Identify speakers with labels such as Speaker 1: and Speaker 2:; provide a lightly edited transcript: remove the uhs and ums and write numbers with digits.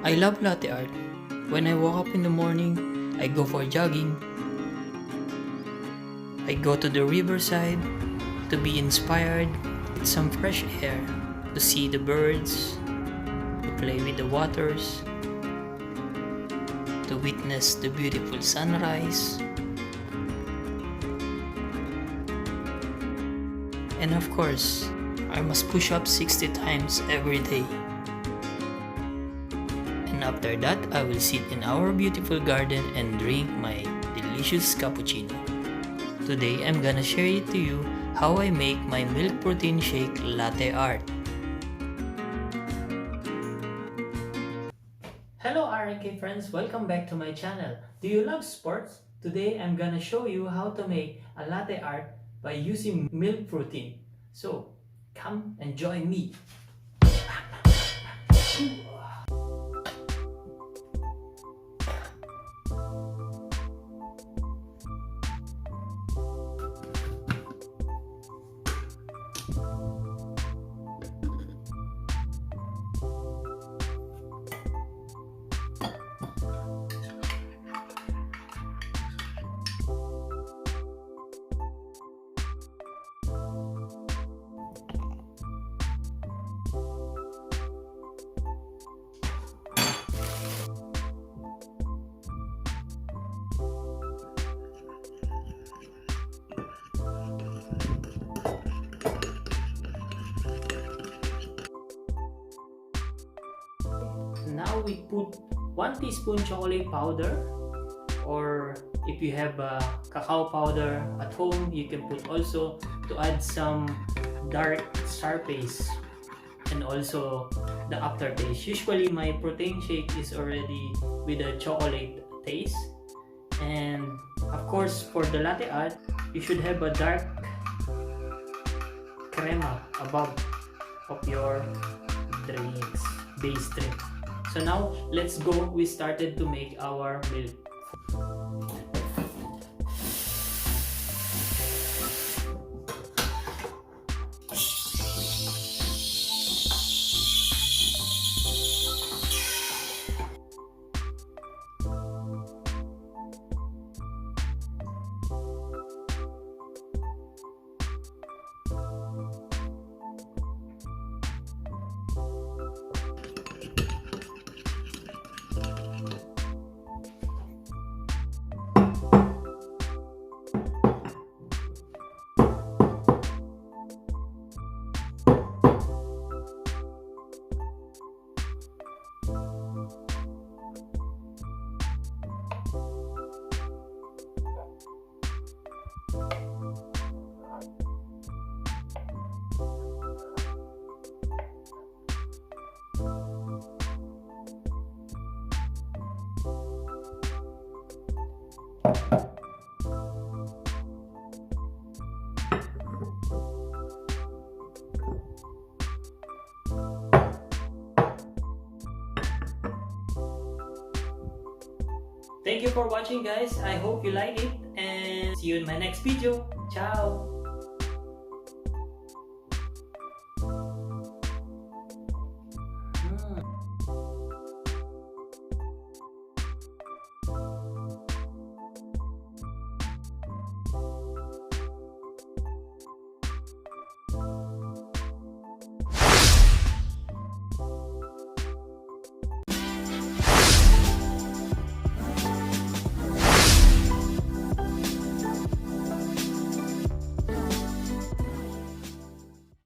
Speaker 1: I love latte art. When I wake up in the morning, I go for jogging. I go to the riverside to be inspired with some fresh air, to see the birds, to play with the waters, to witness the beautiful sunrise, and of course, I must push up 60 times every day. And after that, I will sit in our beautiful garden and drink my delicious cappuccino. Today, I'm gonna share it to you how I make my milk protein shake latte art. Hello R&K Friends, welcome back to my channel. Do you love sports? Today, I'm gonna show you how to make a latte art by using milk protein. So, come and join me. Now we put 1 teaspoon chocolate powder, or if you have cacao powder at home, you can put also to add some dark star paste and also the aftertaste. Usually my protein shake is already with a chocolate taste, and of course for the latte art, you should have a dark crema above of your drinks, base drink. So now, let's go. We started to make our milk. Thank you for watching, guys. I hope you like it, and see you in my next video. Ciao!